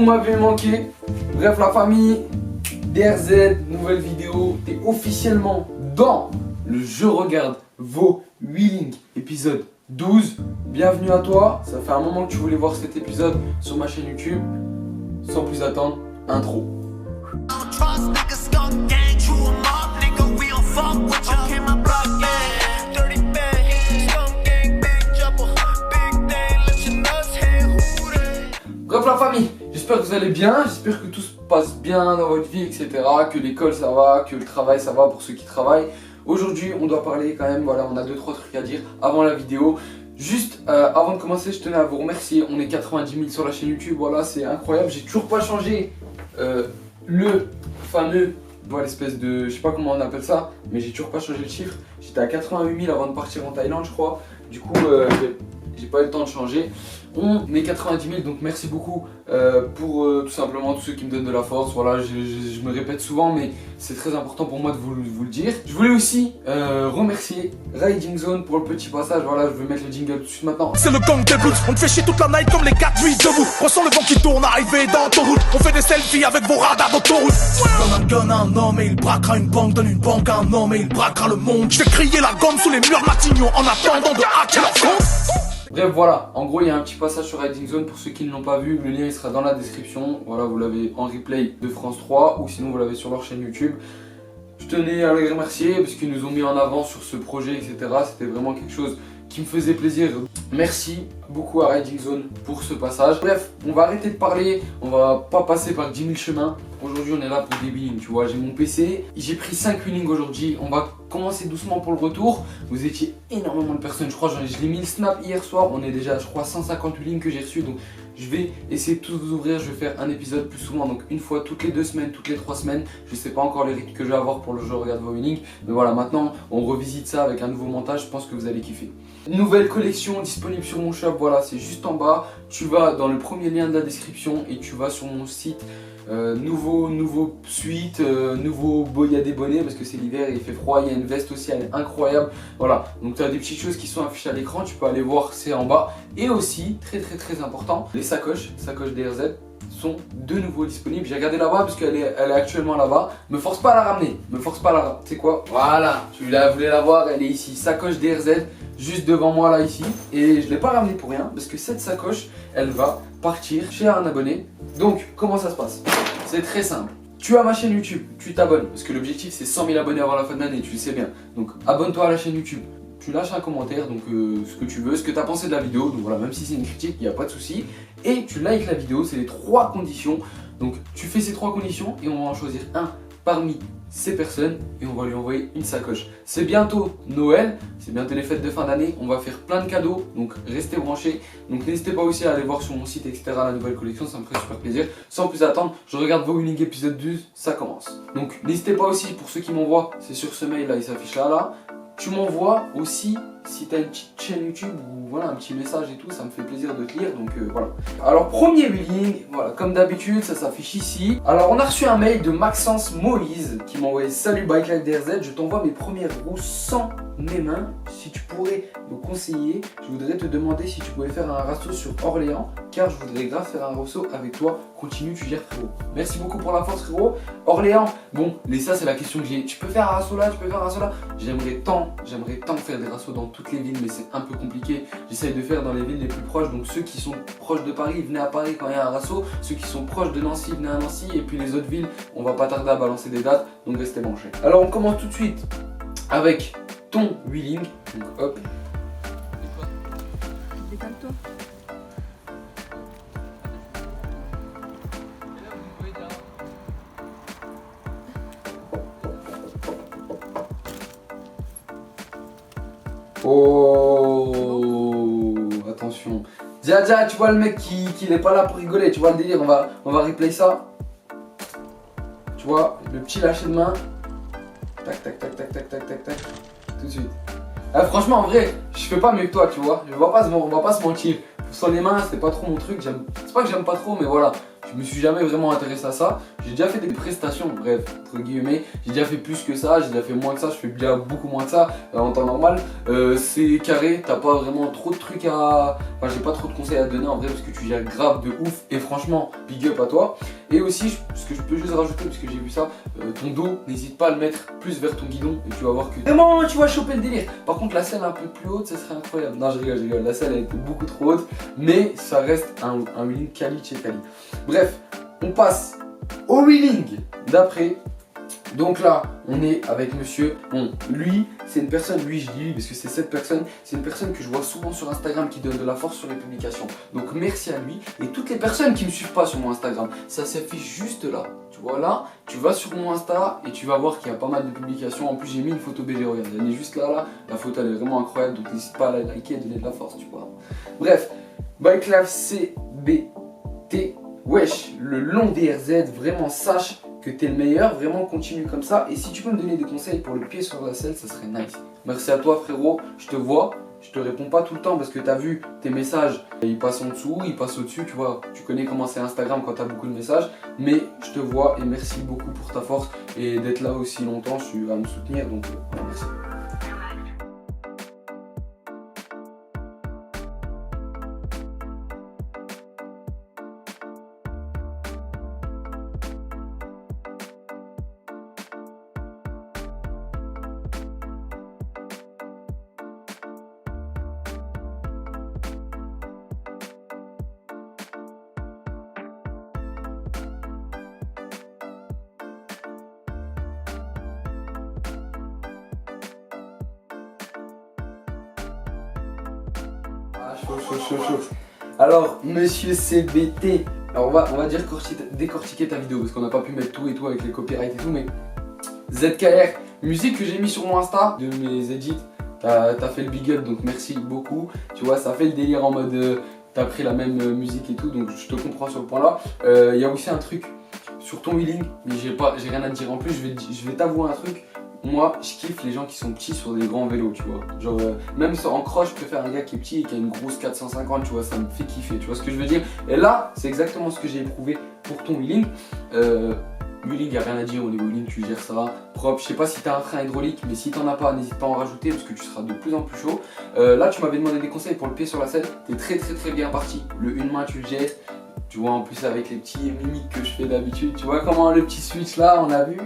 m'avez manqué. Bref, la famille, DRZ, nouvelle vidéo. T'es officiellement dans le Je regarde vos Wheeling épisode 12. Bienvenue à toi. Ça fait un moment que tu voulais voir cet épisode sur ma chaîne YouTube. Sans plus attendre, intro. Bref la famille, j'espère que vous allez bien, j'espère que tout se passe bien dans votre vie, etc. Que l'école ça va, que le travail ça va pour ceux qui travaillent. Aujourd'hui on doit parler quand même, voilà, on a 2-3 trucs à dire avant la vidéo. Juste avant de commencer, je tenais à vous remercier, on est 90 000 sur la chaîne YouTube, voilà, c'est incroyable. J'ai toujours pas changé le fameux, voilà, l'espèce de, je sais pas comment on appelle ça, mais j'ai toujours pas changé le chiffre. J'étais à 88 000 avant de partir en Thaïlande je crois, du coup j'ai pas eu le temps de changer. On est 90 000, donc merci beaucoup pour tout simplement tous ceux qui me donnent de la force. Voilà, je me répète souvent, mais c'est très important pour moi de vous le dire. Je voulais aussi remercier Riding Zone pour le petit passage. Voilà, je vais mettre le jingle tout de suite maintenant. C'est le gang des blues, on te fait chier toute la night comme les 4 nuits debout. On sent le vent qui tourne, arrivé dans ton route. On fait des selfies avec vos radars d'autoroute. Donne un gun à un homme et il braquera une banque. Donne une banque à un homme et il braquera le monde. Je vais crier la gomme sous les murs Matignon en attendant de hacker leur compte. Bref, voilà, en gros il y a un petit passage sur Riding Zone pour ceux qui ne l'ont pas vu, le lien il sera dans la description. Voilà, vous l'avez en replay de France 3 ou sinon vous l'avez sur leur chaîne YouTube. Je tenais à les remercier parce qu'ils nous ont mis en avant sur ce projet, etc. C'était vraiment quelque chose qui me faisait plaisir. Merci beaucoup à Riding Zone pour ce passage. Bref, on va arrêter de parler, on va pas passer par 10 000 chemins. Aujourd'hui on est là pour des wheelings, tu vois, j'ai mon PC, j'ai pris 5 wheelings aujourd'hui. On va commencer doucement pour le retour. Vous étiez énormément de personnes, je crois, je l'ai mis le snap hier soir. On est déjà, je crois, 150 wheelings que j'ai reçus. Donc je vais essayer de tous vous ouvrir, je vais faire un épisode plus souvent, donc une fois toutes les 2 semaines, toutes les 3 semaines. Je sais pas encore les rythmes que je vais avoir pour le Je regarde vos wheelings, mais voilà, maintenant on revisite ça avec un nouveau montage, je pense que vous allez kiffer. Nouvelle collection disponible sur mon shop, voilà, c'est juste en bas. Tu vas dans le premier lien de la description et tu vas sur mon site. Nouveau suite, il y a des bonnets parce que c'est l'hiver et il fait froid, il y a une veste aussi, elle est incroyable. Voilà, donc tu as des petites choses qui sont affichées à l'écran, tu peux aller voir, c'est en bas. Et aussi, très important, les sacoches DRZ sont de nouveau disponibles. J'ai regardé là-bas parce qu'elle est actuellement là-bas. Me force pas à la ramener, tu sais quoi, voilà, tu voulais la voir, elle est ici, sacoche DRZ. Juste devant moi là ici, et je ne l'ai pas ramené pour rien parce que cette sacoche elle va partir chez un abonné. Donc comment ça se passe? C'est très simple, tu as ma chaîne YouTube, tu t'abonnes parce que l'objectif c'est 100 000 abonnés avant la fin de l'année, tu le sais bien. Donc abonne-toi à la chaîne YouTube, tu lâches un commentaire, donc ce que tu veux, ce que tu as pensé de la vidéo, donc voilà, même si c'est une critique, il n'y a pas de souci. Et tu likes la vidéo, c'est les 3 conditions. Donc tu fais ces 3 conditions et on va en choisir un parmi ces personnes et on va lui envoyer une sacoche. C'est bientôt Noël, c'est bientôt les fêtes de fin d'année, on va faire plein de cadeaux, donc restez branchés. Donc n'hésitez pas aussi à aller voir sur mon site, etc. la nouvelle collection, ça me ferait super plaisir. Sans plus attendre, je regarde vos Wheeling épisode 12, ça commence. Donc n'hésitez pas aussi, pour ceux qui m'envoient, c'est sur ce mail là, il s'affiche là. Tu m'envoies aussi si tu as une petite chaîne YouTube ou voilà un petit message et tout, ça me fait plaisir de te lire, donc voilà. Alors premier wheeling, voilà, comme d'habitude, ça s'affiche ici. Alors on a reçu un mail de Maxence Moïse qui m'a envoyé: salut Bike Life DRZ, je t'envoie mes premières roues sans mes mains. Si tu pourrais me conseiller, je voudrais te demander si tu pouvais faire un rasso sur Orléans, car je voudrais grave faire un rasso avec toi. Continue, tu gères frérot. Merci beaucoup pour la force frérot. Orléans, bon, mais ça c'est la question que j'ai. Tu peux faire un rasso là, tu peux faire un rasso là. J'aimerais tant faire des rassos dans toutes les villes, mais c'est un peu compliqué. J'essaye de faire dans les villes les plus proches, donc ceux qui sont proches de Paris, venez à Paris quand il y a un rasso. Ceux qui sont proches de Nancy, venez à Nancy. Et puis les autres villes, on va pas tarder à balancer des dates, donc restez branchés. Alors on commence tout de suite avec ton wheeling, donc hop. Décale-toi. Oh, attention. Dia, tu vois le mec qui n'est pas là pour rigoler, tu vois le délire, on va replay ça. Tu vois, le petit lâcher de main. Tac, tout de suite. Ah, franchement, en vrai, je fais pas mieux que toi, tu vois. On va pas se mentir. Sur les mains, c'est pas trop mon truc. C'est pas que j'aime pas trop, mais voilà. je me suis jamais vraiment intéressé à ça. J'ai déjà fait des prestations, bref, entre guillemets. J'ai déjà fait plus que ça, j'ai déjà fait moins que ça, je fais déjà beaucoup moins que ça en temps normal. C'est carré, t'as pas vraiment trop de trucs à... Enfin, j'ai pas trop de conseils à te donner en vrai parce que tu gères grave de ouf. Et franchement, big up à toi. Et aussi, ce que je peux juste rajouter, parce que j'ai vu ça, ton dos, n'hésite pas à le mettre plus vers ton guidon et tu vas voir que vraiment tu vas choper le délire. Par contre, la selle un peu plus haute, ça serait incroyable. Non, je rigole, la selle elle était beaucoup trop haute, mais ça reste un wheeling quali chez quali. Bref, on passe au wheeling d'après. Donc là, on est avec monsieur. Bon, lui, c'est une personne, lui je dis lui parce que c'est cette personne, c'est une personne que je vois souvent sur Instagram qui donne de la force sur les publications. Donc merci à lui et toutes les personnes qui me suivent pas sur mon Instagram. Ça s'affiche juste là. Tu vois là, tu vas sur mon Insta et tu vas voir qu'il y a pas mal de publications. En plus, j'ai mis une photo BG, regarde, elle est juste là. La photo elle est vraiment incroyable, donc n'hésite pas à la liker et donner de la force, tu vois. Bref, Bike Life CBT, wesh, le long DRZ, vraiment sache que t'es le meilleur, vraiment continue comme ça. Et si tu peux me donner des conseils pour le pied sur la selle, ça serait nice. Merci à toi frérot, je te vois, je te réponds pas tout le temps parce que t'as vu tes messages, ils passent en dessous, ils passent au-dessus, tu vois. Tu connais comment c'est Instagram quand t'as beaucoup de messages, mais je te vois et merci beaucoup pour ta force et d'être là aussi longtemps, tu vas me soutenir, donc merci. Chaud. Alors, monsieur CBT, alors on va dire décortiquer ta vidéo parce qu'on n'a pas pu mettre tout et tout avec les copyrights et tout, mais ZKR, musique que j'ai mis sur mon Insta de mes edits, t'as fait le big up donc merci beaucoup. Tu vois, ça fait le délire en mode t'as pris la même musique et tout, donc je te comprends sur le point là. Il y a aussi un truc sur ton wheeling, mais j'ai rien à te dire en plus, je vais t'avouer un truc. Moi, je kiffe les gens qui sont petits sur des grands vélos, tu vois. Genre, même en cross, je préfère un gars qui est petit et qui a une grosse 450, tu vois, ça me fait kiffer, tu vois ce que je veux dire. Et là, c'est exactement ce que j'ai éprouvé pour ton wheeling. Wheeling, y a rien à dire au niveau wheeling, tu gères ça propre. Je sais pas si tu as un frein hydraulique, mais si t'en as pas, n'hésite pas à en rajouter parce que tu seras de plus en plus chaud. Là, tu m'avais demandé des conseils pour le pied sur la selle. T'es très bien parti. Le une main, tu le gères. Tu vois, en plus avec les petits mimiques que je fais d'habitude, tu vois comment le petit switch là, on a vu.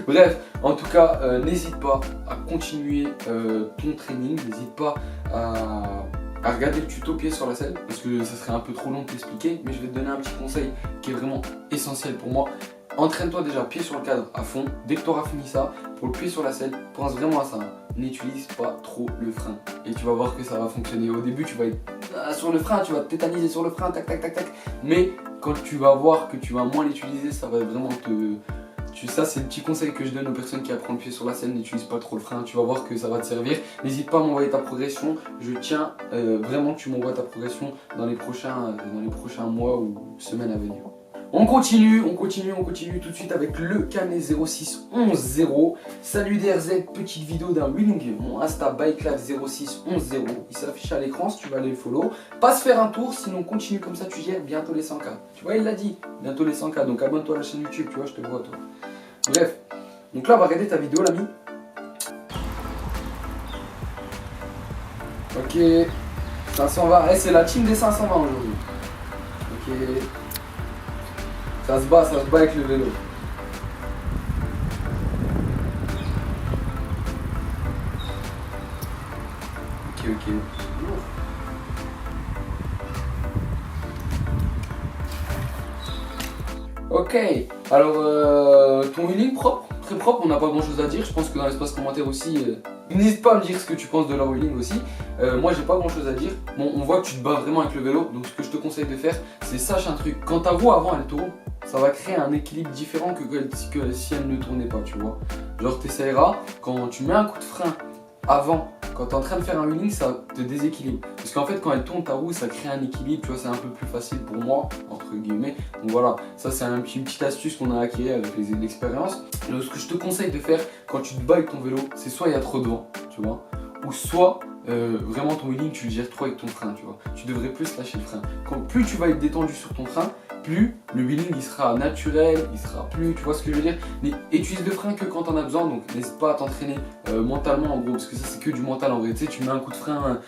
Bref, en tout cas, n'hésite pas à continuer ton training, n'hésite pas à regarder le tuto pied sur la selle parce que ça serait un peu trop long de t'expliquer, mais je vais te donner un petit conseil qui est vraiment essentiel pour moi. Entraîne-toi déjà pied sur le cadre à fond. Dès que tu auras fini ça, pour le pied sur la selle, pense vraiment à ça. N'utilise pas trop le frein et tu vas voir que ça va fonctionner. Au début, tu vas être sur le frein, tu vas te tétaniser sur le frein, tac. Mais quand tu vas voir que tu vas moins l'utiliser, ça va vraiment ça, c'est le petit conseil que je donne aux personnes qui apprennent le pied sur la selle. N'utilise pas trop le frein, tu vas voir que ça va te servir. N'hésite pas à m'envoyer ta progression. Je tiens vraiment que tu m'envoies ta progression dans les prochains mois ou semaines à venir. On continue tout de suite avec le Canet 0611 Salut DRZ, petite vidéo d'un wheeling, mon Insta BikeLife 0611 il s'affiche à l'écran si tu vas aller le follow. Passe faire un tour, sinon continue comme ça, tu gères bientôt les 100K. Tu vois, il l'a dit, bientôt les 100K, donc abonne-toi à la chaîne YouTube, tu vois, je te vois toi. Bref, donc là on va regarder ta vidéo l'ami. Ok, 520, c'est la team des 520 aujourd'hui. Ok. Ça se bat avec le vélo. Ok. Ok, alors ton wheeling propre, très propre, on n'a pas grand chose à dire. Je pense que dans l'espace commentaire aussi, n'hésite pas à me dire ce que tu penses de leur wheeling aussi. Moi j'ai pas grand chose à dire. Bon, on voit que tu te bats vraiment avec le vélo, donc ce que je te conseille de faire, c'est sache un truc. Quand ta roue avant elle tourne, ça va créer un équilibre différent que si elle ne tournait pas, tu vois. Genre t'essaieras, quand tu mets un coup de frein avant, quand tu es en train de faire un wheeling, ça te déséquilibre. Parce qu'en fait quand elle tourne ta roue, ça crée un équilibre, tu vois, c'est un peu plus facile pour moi, entre guillemets. Donc voilà, ça c'est une petite astuce qu'on a acquis avec l'expérience. Donc ce que je te conseille de faire quand tu te bats avec ton vélo, c'est soit il y a trop de vent, tu vois, ou soit vraiment ton wheeling tu le gères trop avec ton frein, tu vois. Tu devrais plus lâcher le frein. Plus tu vas être détendu sur ton frein, plus le wheeling il sera naturel, il sera plus, tu vois ce que je veux dire. Mais utilise le frein que quand on a besoin, donc n'hésite pas à t'entraîner mentalement en gros, parce que ça c'est que du mental en vrai. Tu sais, tu mets un coup de frein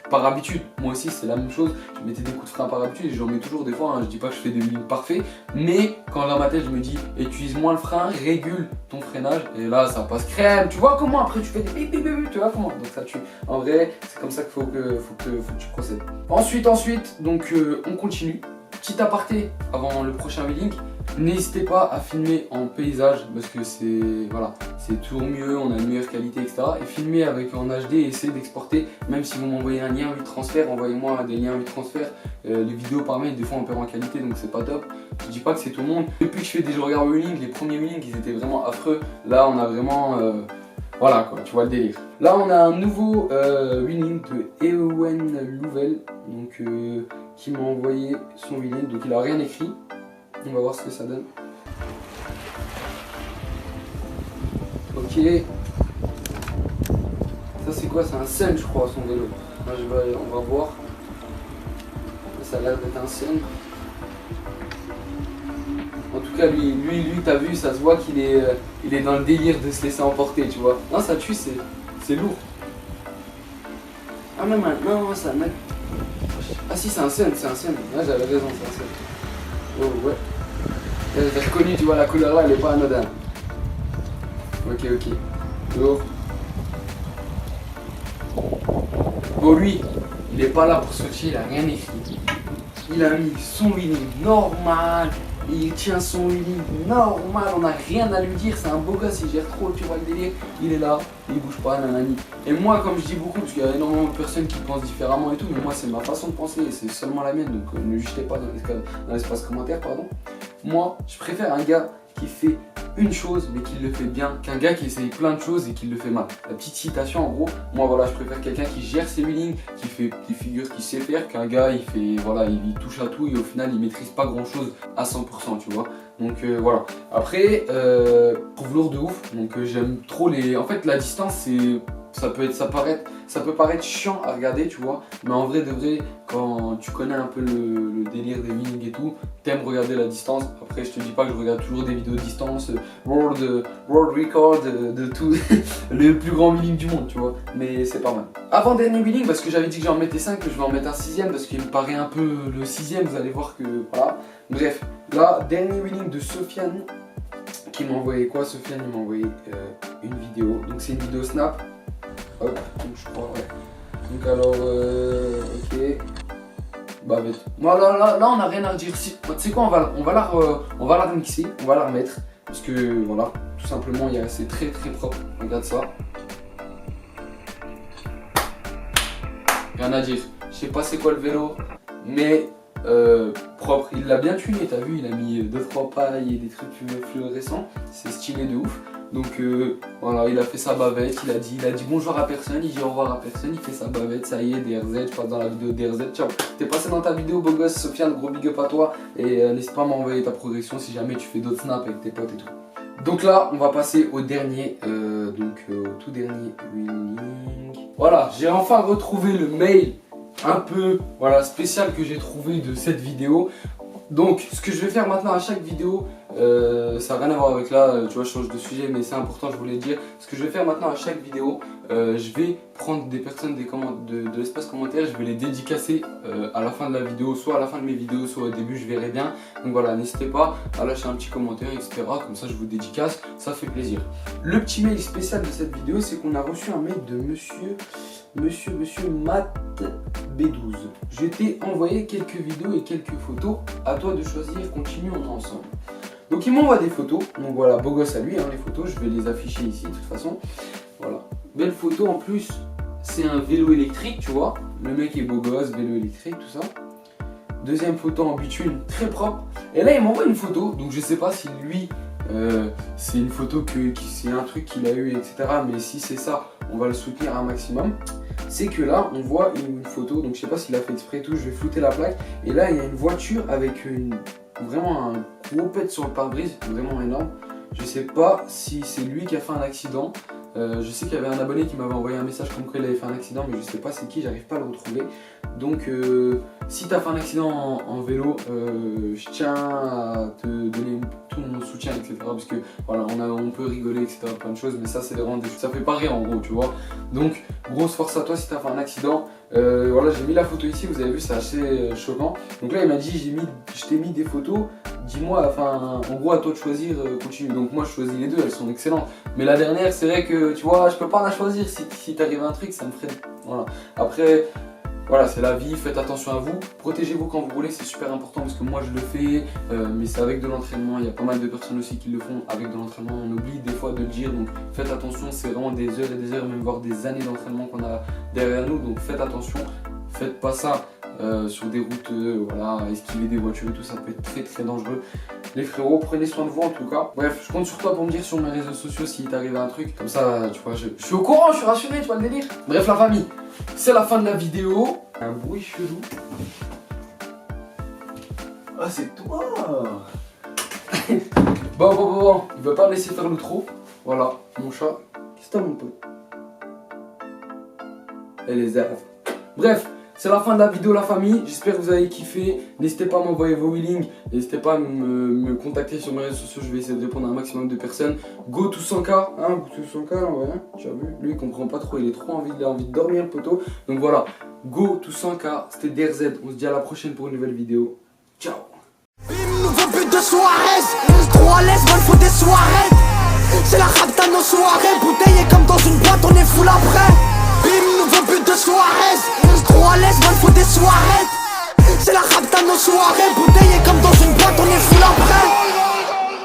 par habitude, moi aussi c'est la même chose, je mettais des coups de frein par habitude et j'en mets toujours des fois, hein. Je dis pas que je fais des wheelings parfaits, mais quand dans ma tête je me dis utilise moins le frein, régule ton freinage et là ça passe crème, tu vois comment après tu fais des bip bip bip, tu vois comment, donc ça tue, en vrai c'est comme ça qu'il faut que tu procèdes. Ensuite donc on continue, petit aparté avant le prochain wheeling. N'hésitez pas à filmer en paysage parce que c'est toujours mieux, on a une meilleure qualité, etc. Et filmer avec en HD et essayer d'exporter, même si vous m'envoyez un lien 8 transfert, envoyez-moi des liens 8 transfert. Les vidéos par mail, des fois on perd en qualité donc c'est pas top. Je dis pas que c'est tout le monde. Depuis que je fais des regards wheeling, les premiers wheelings ils étaient vraiment affreux. Là on a vraiment. Voilà quoi, tu vois le délire. Là on a un nouveau wheeling de Ewen Louvel donc, qui m'a envoyé son wheeling, donc il a rien écrit. On va voir ce que ça donne. Ok. Ça c'est quoi? C'est un Sun je crois son vélo. Là, on va voir. Ça a l'air d'être un Sun. En tout cas lui t'as vu, ça se voit qu'il est dans le délire de se laisser emporter, tu vois. Non ça tue, c'est lourd. Ah non, non c'est un mec. Ah si c'est un Sun, Ouais j'avais raison, c'est un Sun. Oh ouais. J'ai reconnu, tu vois, la couleur là, elle est pas anodine. Ok. Lourd. Bon, lui, il est pas là pour switcher, il a rien écrit. Il a mis son wheeling normal. Il tient son wheeling normal, on n'a rien à lui dire, c'est un beau gosse, il gère trop, tu vois le délire. Il est là, il bouge pas, nanani. Et moi, comme je dis beaucoup, parce qu'il y a énormément de personnes qui pensent différemment et tout, mais moi c'est ma façon de penser, c'est seulement la mienne, donc ne jetez pas dans l'espace commentaire, pardon. Moi, je préfère un gars qui fait une chose mais qui le fait bien qu'un gars qui essaye plein de choses et qui le fait mal. La petite citation en gros, moi voilà, je préfère quelqu'un qui gère ses wheelings, qui fait des figures qu'il sait faire, qu'un gars il fait voilà, il touche à tout et au final il maîtrise pas grand chose à 100%, tu vois. Donc voilà. Après, je trouve lourd de ouf, donc j'aime trop les. En fait, la distance ça peut paraître chiant à regarder, tu vois, mais en vrai de vrai, quand tu connais un peu le délire des wheelings et tout, t'aimes regarder la distance. Après, je te dis pas que je regarde toujours des vidéos de distance, world record de tout, le plus grand wheeling du monde, tu vois, mais c'est pas mal. Avant dernier wheeling, parce que j'avais dit que j'en mettais 5, que je vais en mettre un 6ème, parce qu'il me paraît un peu le 6ème, vous allez voir que voilà. Bref, là, dernier wheeling de Sofiane, qui m'a envoyé quoi? Sofiane, il m'a envoyé une vidéo, donc c'est une vidéo snap. Hop, donc je crois, ouais. Donc alors, ok. Bavette. Moi là on n'a rien à dire. Tu sais quoi, on va la remixer, on va la remettre. Parce que voilà, tout simplement, c'est très très propre. Regarde ça. Rien à dire. Je sais pas c'est quoi le vélo, mais propre. Il l'a bien tuné, t'as vu, il a mis 2-3 pailles et des trucs fluorescents. C'est stylé de ouf. Donc voilà, il a fait sa bavette, il a dit bonjour à personne, il dit au revoir à personne, il fait sa bavette, ça y est, DRZ, je passe dans la vidéo DRZ, ciao. T'es passé dans ta vidéo, beau gosse, Sofiane, gros big up à toi, et n'hésite pas à m'envoyer ta progression si jamais tu fais d'autres snaps avec tes potes et tout. Donc là, on va passer au dernier, au tout dernier wheeling. Voilà, j'ai enfin retrouvé le mail un peu spécial que j'ai trouvé de cette vidéo. Donc ce que je vais faire maintenant à chaque vidéo, ça n'a rien à voir avec là, tu vois, je change de sujet mais c'est important, je voulais le dire. Ce que je vais faire maintenant à chaque vidéo, je vais prendre des personnes de l'espace commentaire, je vais les dédicacer à la fin de la vidéo, soit à la fin de mes vidéos, soit au début, je verrai bien. Donc voilà, n'hésitez pas à lâcher un petit commentaire, etc. Comme ça je vous dédicace, ça fait plaisir. Le petit mail spécial de cette vidéo, c'est qu'on a reçu un mail de monsieur Matt B12. Je t'ai envoyé quelques vidéos et quelques photos, à toi de choisir, continuons ensemble. Donc il m'envoie des photos, donc voilà, beau gosse à lui, les photos, je vais les afficher ici de toute façon. Voilà, belle photo en plus, c'est un vélo électrique, tu vois, le mec est beau gosse, vélo électrique, tout ça. Deuxième photo en bitume, très propre. Et là il m'envoie une photo, donc je sais pas si lui, c'est une photo c'est un truc qu'il a eu, etc. Mais si c'est ça, on va le soutenir un maximum. C'est que là on voit une photo, donc je sais pas s'il a fait exprès et tout, je vais flouter la plaque. Et là il y a une voiture avec vraiment un gros pet sur le pare-brise, vraiment énorme. Je sais pas si c'est lui qui a fait un accident. Je sais qu'il y avait un abonné qui m'avait envoyé un message comme quoi il avait fait un accident, mais je sais pas c'est qui, j'arrive pas à le retrouver. Donc si t'as fait un accident en vélo, je tiens à te donner tout mon soutien, etc. Parce que voilà, on peut rigoler, etc. Plein de choses, mais ça c'est vraiment des choses, ça fait pas rire en gros, tu vois. Donc grosse force à toi si t'as fait un accident. Voilà, j'ai mis la photo ici, vous avez vu, c'est assez choquant. Donc là il m'a dit, je t'ai mis des photos, dis-moi, enfin en gros à toi de choisir, continue. Donc moi je choisis les deux, elles sont excellentes. Mais la dernière, c'est vrai que tu vois, je peux pas la choisir, si t'arrive un truc, ça me ferait... Voilà. Après... Voilà, c'est la vie, faites attention à vous, protégez-vous quand vous roulez, c'est super important parce que moi je le fais, mais c'est avec de l'entraînement, il y a pas mal de personnes aussi qui le font avec de l'entraînement, on oublie des fois de le dire, donc faites attention, c'est vraiment des heures et des heures, même voire des années d'entraînement qu'on a derrière nous, donc faites attention, faites pas ça sur des routes, voilà, esquiver des voitures et tout, ça peut être très très dangereux. Les frérots, prenez soin de vous en tout cas. Bref, je compte sur toi pour me dire sur mes réseaux sociaux s'il t'arrive un truc, comme ça, tu vois, je suis au courant, je suis rassuré, tu vois le délire. Bref la famille, c'est la fin de la vidéo. Un bruit chelou. Ah, c'est toi. Bon, il va pas me laisser faire le trop. Voilà, mon chat. Qu'est-ce que t'as mon pote? Et les herbes. Bref, c'est la fin de la vidéo la famille, j'espère que vous avez kiffé. N'hésitez pas à m'envoyer vos wheelings, n'hésitez pas à me contacter sur mes réseaux sociaux, je vais essayer de répondre à un maximum de personnes. Go to 100K, hein, to 100K, ouais, tu as vu, lui il comprend pas trop, il a envie de dormir le poteau. Donc voilà, go to 100K, c'était DRZ, on se dit à la prochaine pour une nouvelle vidéo. Ciao. Nouveau but de soirée, trop à l'aise, moi il faut des soirées. C'est la rap dans nos soirées, bouteillé comme dans une boîte, on est full après. Bim, nouveau but de soirée, trop à l'aise, moi il faut des soirées. C'est la rap dans nos soirées, bouteillé comme dans une boîte, on est full après.